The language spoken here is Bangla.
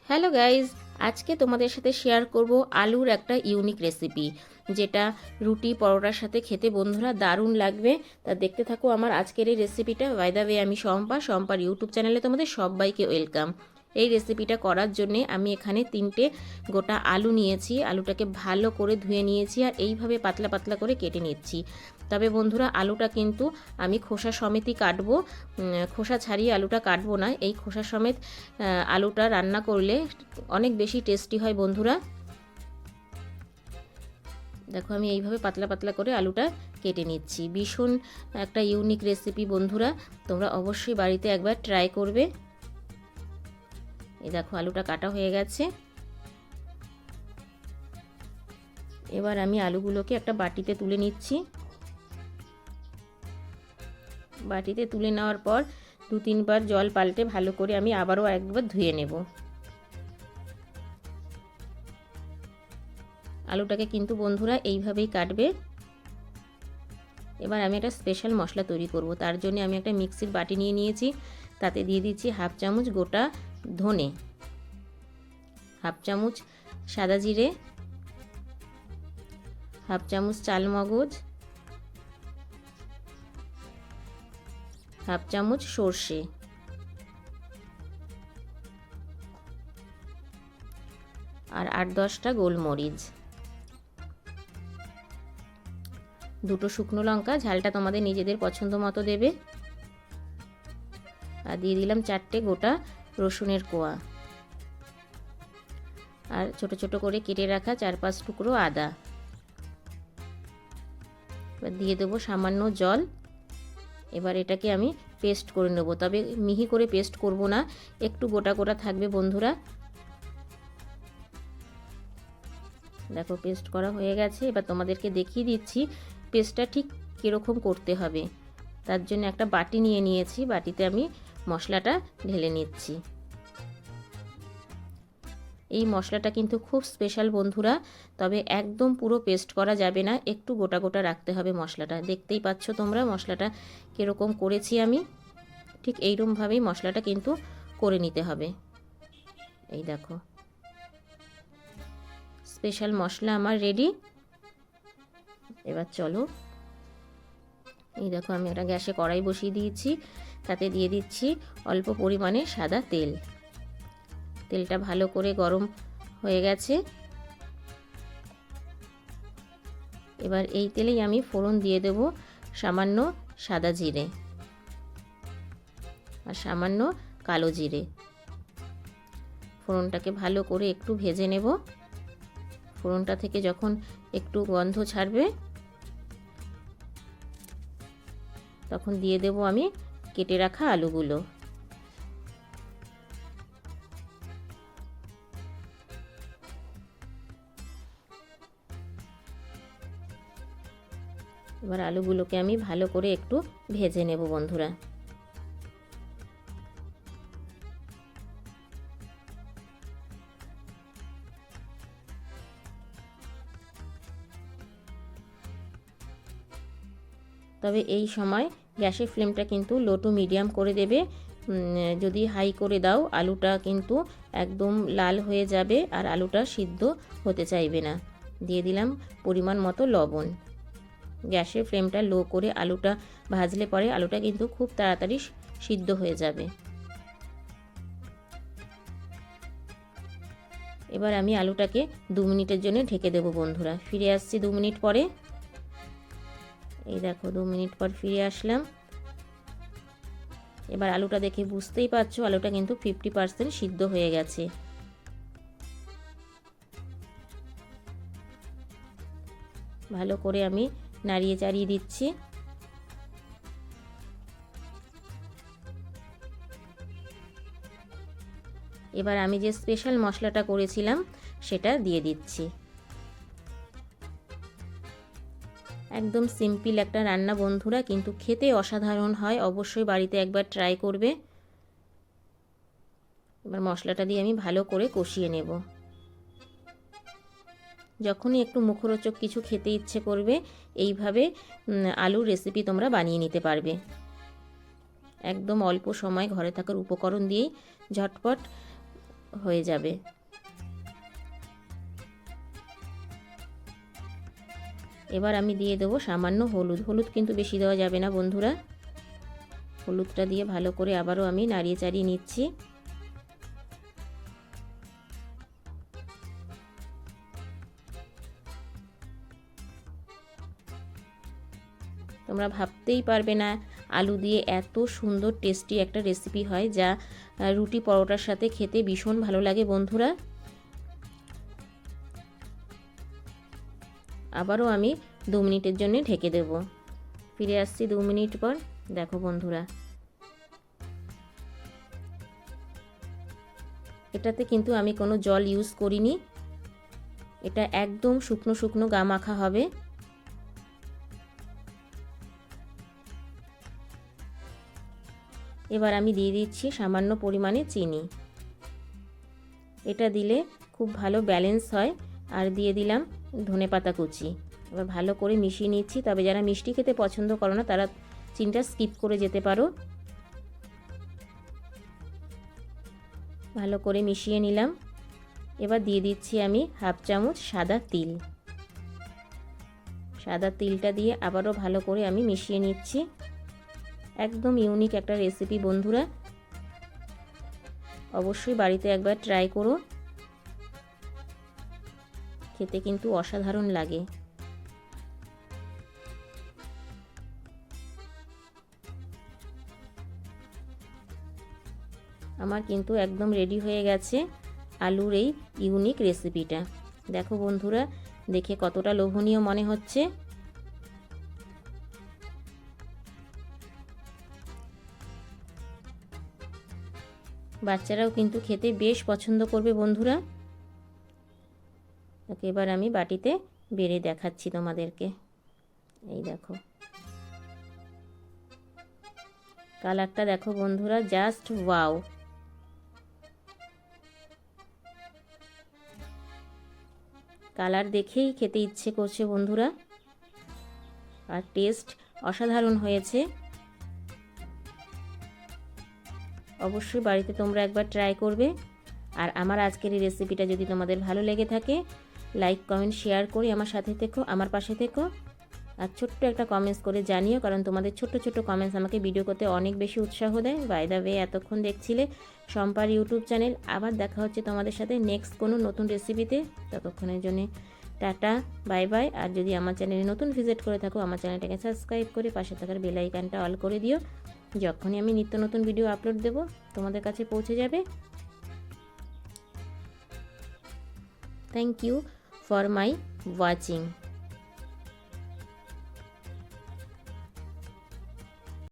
হ্যালো গাইজ, আজকে তোমাদের সাথে শেয়ার করব আলুর একটা ইউনিক রেসিপি, যেটা রুটি পরোটার সাথে খেতে বন্ধুরা দারুণ লাগবে। তা দেখতে থাকো আমার আজকের এই রেসিপিটা। বাই দ্য ওয়ে, আমি শম্পার ইউটিউব চ্যানেলে তোমাদের সবাইকে ওয়েলকাম। এই রেসিপিটা করার জন্যে আমি এখানে 3টে গোটা আলু নিয়েছি। আলুটাকে ভালো করে ধুয়ে নিয়েছি আর এইভাবে পাতলা পাতলা করে কেটে নিচ্ছি। তবে বন্ধুরা, আলুটা কিন্তু আমি খোসা সমেতই কাটবো, খোসা ছাড়িয়ে আলুটা কাটবো না। এই খোসা সমেত আলুটা রান্না করলে অনেক বেশি টেস্টি হয় বন্ধুরা। দেখো, আমি এইভাবে পাতলা পাতলা করে আলুটা কেটে নিচ্ছি। ভীষণ একটা ইউনিক রেসিপি বন্ধুরা, তোমরা অবশ্যই বাড়িতে একবার ট্রাই করবে। এই দেখো, আলুটা কাটা হয়ে গেছে। এবার আমি আলুগুলোকে একটা বাটিতে তুলে নিচ্ছি। বাটিতে তুলে নেওয়ার পর 2-3 বার জল পাল্টে ভালো করে আমি আবারও একবার ধুয়ে নেব। আলুটাকে কিন্তু বন্ধুরা এইভাবেই কাটবে। এবার আমি একটা স্পেশাল মশলা তৈরি করব। তার জন্য আমি একটা মিক্সির বাটি নিয়ে নিয়েছি। তাতে দিয়ে দিচ্ছি 1/2 চামচ গোটা ধনে, 1/2 চামচ সাদা জিরে, 1/2 চামচ চাল মগজ, 1/2 চামচ সর্ষে, আর 8-10টা গোলমরিচ, 2টো শুকনো লঙ্কা, ঝালটা তোমাদের নিজেদের পছন্দ মতো দেবে। আর দিয়ে দিলাম 4টে গোটা রসুনের কোয়া, আর ছোট ছোট করে কেটে রাখা 4-5 টুকরো আদা। এবার দিয়ে দেবো সামান্য জল। এবার এটাকে আমি পেস্ট করে নেব, তবে মিহি করে পেস্ট করব না, একটু গোটা গোটা থাকবে বন্ধুরা। দেখো, পেস্ট করা হয়ে গেছে। এবার তোমাদেরকে দেখিয়ে দিচ্ছি পেস্টটা ঠিক কীরকম করতে হবে। তার জন্য একটা বাটি নিয়ে নিয়েছি, বাটিতে আমি মশলাটা ঢেলে নিচ্ছি। এই মশলাটা কিন্তু খুব স্পেশাল বন্ধুরা, তবে একদম পুরো পেস্ট করা যাবে না, একটু গোটা গোটা রাখতে হবে মশলাটা। দেখতেই পাচ্ছ তোমরা মশলাটা কীরকম করেছি আমি, ঠিক এইরকমভাবেই মশলাটা কিন্তু করে নিতে হবে। এই দেখো, স্পেশাল মশলা আমার রেডি। এবার চলো, এই দেখো আমি একটা গ্যাসে কড়াই বসিয়ে দিয়েছি। তাতে দিয়ে দিচ্ছি অল্প পরিমাণে সাদা তেল। তেলটা ভালো করে গরম হয়ে গেছে। এবার এই তেলেই আমি ফোড়ন দিয়ে দেব সামান্য সাদা জিরে আর সামান্য কালো জিরে। ফোড়নটাকে ভালো করে একটু ভেজে নেব। ফোড়নটা থেকে যখন একটু গন্ধ ছাড়বে তখন দিয়ে দেব আমি কেটে রাখা আলুগুলো। এবার আলুগুলোকে আমি ভালো করে একটু ভেজে নেব বন্ধুরা। তবে এই সময় গ্যাসের ফ্লেমটা কিন্তু লো টু মিডিয়াম করে দেবে। যদি হাই করে দাও আলুটা কিন্তু একদম লাল হয়ে যাবে আর আলুটা সিদ্ধ হতে চাইবে না। দিয়ে দিলাম পরিমাণ মতো লবণ। গ্যাসের ফ্লেমটা লো করে আলুটা ভাজলে পরে আলুটা কিন্তু খুব তাড়াতাড়ি সিদ্ধ হয়ে যাবে। এবার আমি আলুটাকে 2 মিনিটের জন্য ঢেকে দেবো বন্ধুরা। ফিরে আসছি 2 মিনিট পরে। এই দেখো, 2 মিনিট পর ফিরে আসলাম। এবার আলুটা দেখে বুঝতেই পারছো আলুটা কিন্তু 50% সিদ্ধ হয়ে গেছে। ভালো করে আমি নাড়িয়ে চাড়িয়ে দিচ্ছি। এবার আমি যে স্পেশাল মশলাটা করেছিলাম সেটা দিয়ে দিচ্ছি। একদম সিম্পল একটা রান্না বন্ধুরা, কিন্তু খেতে অসাধারণ হয়। অবশ্যই বাড়িতে একবার ট্রাই করবে। এবার মশলাটা দিয়ে আমি ভালো করে কষিয়ে নেব। যখনই একটু মুখরোচক কিছু খেতে ইচ্ছে করবে এইভাবে আলুর রেসিপি তোমরা বানিয়ে নিতে পারবে। একদম অল্প সময় ঘরে থাকার উপকরণ দিয়েই ঝটপট হয়ে যাবে। এবার আমি দিয়ে দেবো সামান্য হলুদ। হলুদ কিন্তু বেশি দেওয়া যাবে না বন্ধুরা। হলুদটা দিয়ে ভালো করে আবারও আমি নাড়িয়ে চাড়িয়ে নিচ্ছি। তোমরা ভাবতেই পারবে না আলু দিয়ে এত সুন্দর টেস্টি একটা রেসিপি হয়, যা রুটি পরোটার সাথে খেতে ভীষণ ভালো লাগে বন্ধুরা। আবারও আমি 2 মিনিটের জন্য ঢেকে দেব। ফিরে আসছি 2 মিনিট পর। দেখো বন্ধুরা, এটাতে কিন্তু আমি কোনো জল ইউজ করিনি। এটা একদম শুকনো শুকনো গা মাখা হবে। এবার আমি দিয়ে দিচ্ছি সামান্য পরিমাণে চিনি। এটা দিলে খুব ভালো ব্যালেন্স হয়। আর দিয়ে দিলাম ধনেপাতা কুচি। এবার ভালো করে মিশিয়ে নিচ্ছি। তবে যারা মিষ্টি খেতে পছন্দ করো না তারা চিনিটা স্কিপ করে যেতে পারো। ভালো করে মিশিয়ে নিলাম। এবার দিয়ে দিচ্ছি আমি হাফ চামচ সাদা তিল। সাদা তিলটা দিয়ে আবারও ভালো করে আমি মিশিয়ে নিচ্ছি। একদম ইউনিক একটা রেসিপি বন্ধুরা, অবশ্যই বাড়িতে একবার ট্রাই করো। খেতে কিন্তু অসাধারণ লাগে। আমার কিন্তু একদম রেডি হয়ে গেছে আলুর এই ইউনিক রেসিপিটা। দেখো বন্ধুরা, দেখে কতটা লোভনীয় মনে হচ্ছে। বাচ্চারাও কিন্তু খেতে বেশ পছন্দ করবে বন্ধুরা। ওকে, এবার আমি বাটিতে বেড়ে দেখাচ্ছি তোমাদেরকে। এই দেখো, কালারটা দেখো বন্ধুরা, জাস্ট ওয়াও। কালার দেখেই খেতে ইচ্ছে করছে বন্ধুরা। আর টেস্ট অসাধারণ হয়েছে। অবশ্যই বাড়িতে তোমরা একবার ট্রাই করবে। আর আমার আজকের এই রেসিপিটা যদি তোমাদের ভালো লেগে থাকে, লাইক কমেন্ট শেয়ার করে আমার সাথে থেকো, আমার পাশে থেকো। আর ছোট্ট একটা কমেন্টস করে জানিও, কারণ তোমাদের ছোট্ট ছোট্ট কমেন্টস আমাকে ভিডিও করতে অনেক বেশি উৎসাহ দেয়। বাই দ্য ওয়ে, এতক্ষণ দেখছিলে শম্পার ইউটিউব চ্যানেল। আবার দেখা হচ্ছে তোমাদের সাথে নেক্সট কোনো নতুন রেসিপিতে। ততক্ষণের জন্য টাটা, বাই বাই। আর যদি আমার চ্যানেলে নতুন ভিজিট করে থাকো, আমার চ্যানেলটাকে সাবস্ক্রাইব করে পাশে থাকার বেল আইকনটা অল করে দিও। যখনই আমি নিত্য নতুন ভিডিও আপলোড দেব তোমাদের কাছে পৌঁছে যাবে। Thank you for my watching.